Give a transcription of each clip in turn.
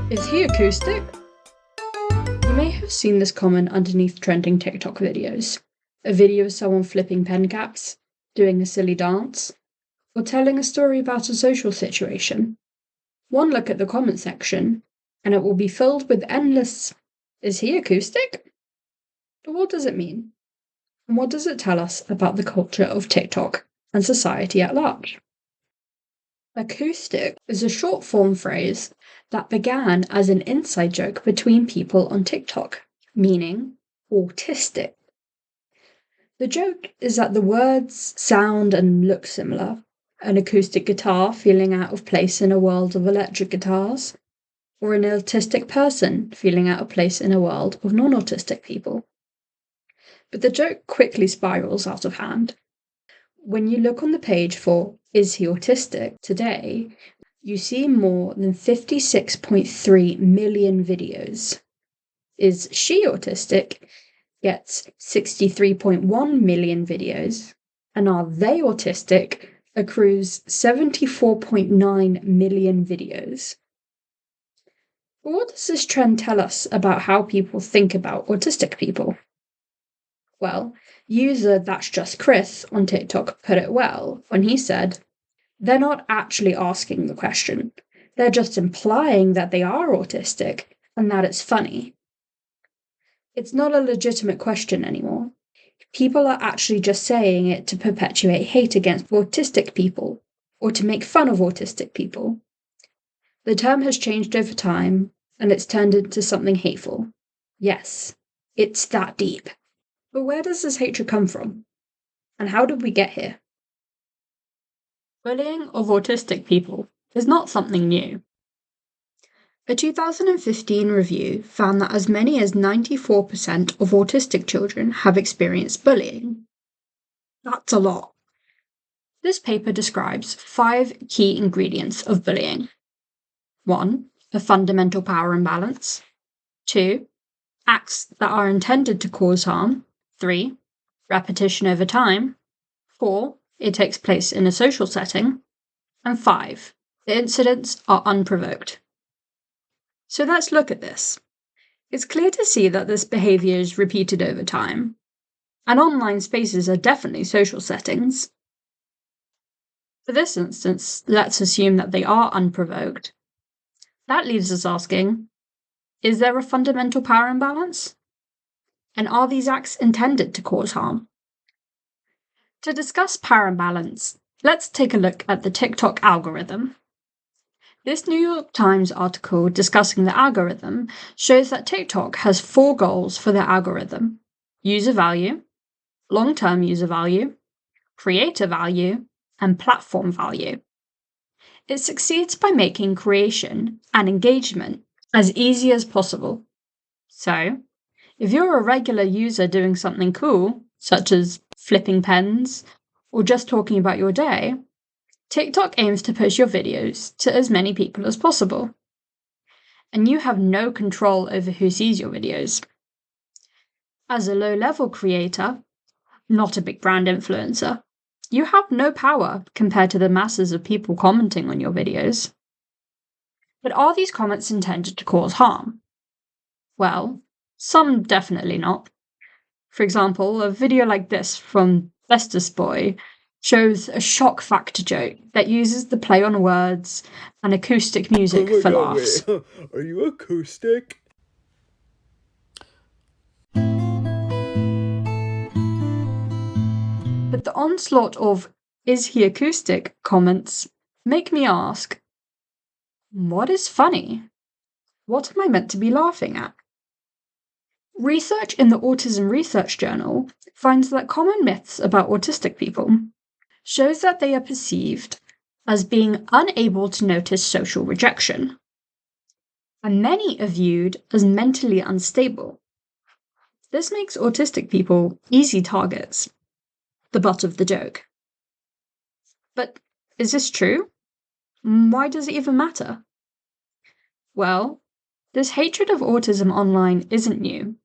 Is he acoustic? You may have seen this comment underneath trending TikTok videos. A video of someone flipping pen caps, doing a silly dance, or telling a story about a social situation. One look at the comment section, and it will be filled with endless, "Is he acoustic?" But what does it mean? And what does it tell us about the culture of TikTok and society at large? Acoustic is a short form phrase that began as an inside joke between people on TikTok, meaning autistic. The joke is that the words sound and look similar. An acoustic guitar feeling out of place in a world of electric guitars, or an autistic person feeling out of place in a world of non-autistic people. But the joke quickly spirals out of hand. When you look on the page for "Is he autistic?" today, you see more than 56.3 million videos. "Is she autistic?" gets 63.1 million videos, and "Are they autistic?" accrues 74.9 million videos. But what does this trend tell us about how people think about autistic people? Well, user That's Just Chris on TikTok put it well when he said, "They're not actually asking the question. They're just implying that they are autistic and that it's funny. It's not a legitimate question anymore. People are actually just saying it to perpetuate hate against autistic people or to make fun of autistic people. The term has changed over time and it's turned into something hateful. Yes, it's that deep. But where does this hatred come from? And how did we get here?" Bullying of autistic people is not something new. A 2015 review found that as many as 94% of autistic children have experienced bullying. That's a lot. This paper describes 5 key ingredients of bullying. 1. A fundamental power imbalance. 2. Acts that are intended to cause harm. 3. Repetition over time. 4. It takes place in a social setting. And 5. The incidents are unprovoked. So let's look at this. It's clear to see that this behaviour is repeated over time, and online spaces are definitely social settings. For this instance, let's assume that they are unprovoked. That leaves us asking, is there a fundamental power imbalance? And are these acts intended to cause harm? To discuss power imbalance, let's take a look at the TikTok algorithm. This New York Times article discussing the algorithm shows that TikTok has 4 goals for the algorithm: user value, long-term user value, creator value, and platform value. It succeeds by making creation and engagement as easy as possible. So, if you're a regular user doing something cool, such as flipping pens or just talking about your day, TikTok aims to push your videos to as many people as possible. And you have no control over who sees your videos. As a low-level creator, not a big brand influencer, you have no power compared to the masses of people commenting on your videos. But are these comments intended to cause harm? Well, some definitely not. For example, a video like this from Bestus Boy shows a shock factor joke that uses the play on words and acoustic music for laughs. Wait. Are you acoustic? But the onslaught of "Is he acoustic?" comments make me ask, what is funny? What am I meant to be laughing at? Research in the Autism Research Journal finds that common myths about autistic people shows that they are perceived as being unable to notice social rejection, and many are viewed as mentally unstable. This makes autistic people easy targets, the butt of the joke. But is this true? Why does it even matter? Well, this hatred of autism online isn't new.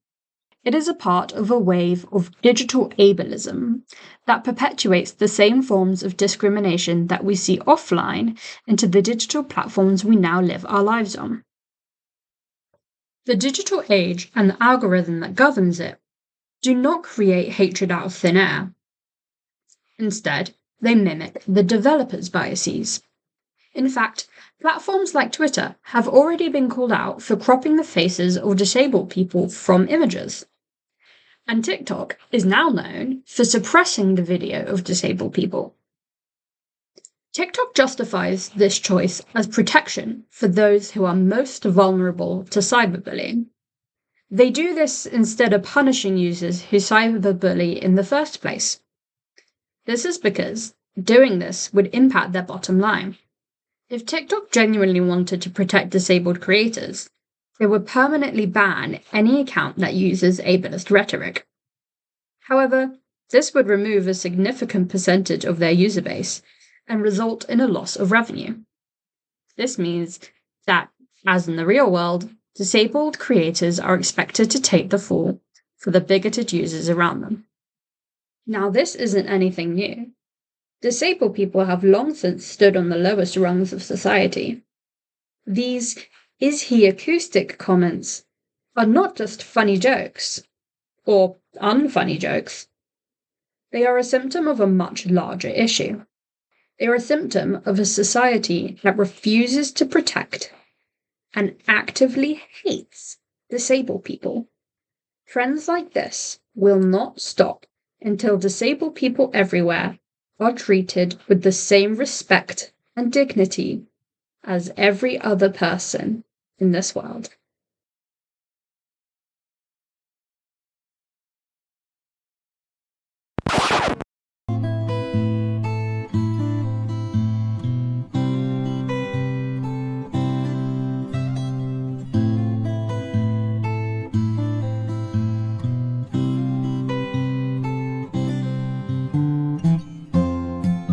It is a part of a wave of digital ableism that perpetuates the same forms of discrimination that we see offline into the digital platforms we now live our lives on. The digital age and the algorithm that governs it do not create hatred out of thin air. Instead, they mimic the developers' biases. In fact, platforms like Twitter have already been called out for cropping the faces of disabled people from images. And TikTok is now known for suppressing the video of disabled people. TikTok justifies this choice as protection for those who are most vulnerable to cyberbullying. They do this instead of punishing users who cyberbully in the first place. This is because doing this would impact their bottom line. If TikTok genuinely wanted to protect disabled creators, it would permanently ban any account that uses ableist rhetoric. However, this would remove a significant percentage of their user base and result in a loss of revenue. This means that, as in the real world, disabled creators are expected to take the fall for the bigoted users around them. Now, this isn't anything new. Disabled people have long since stood on the lowest rungs of society. These "is he acoustic" comments are not just funny jokes, or unfunny jokes. They are a symptom of a much larger issue. They are a symptom of a society that refuses to protect and actively hates disabled people. Trends like this will not stop until disabled people everywhere are treated with the same respect and dignity as every other person in this world.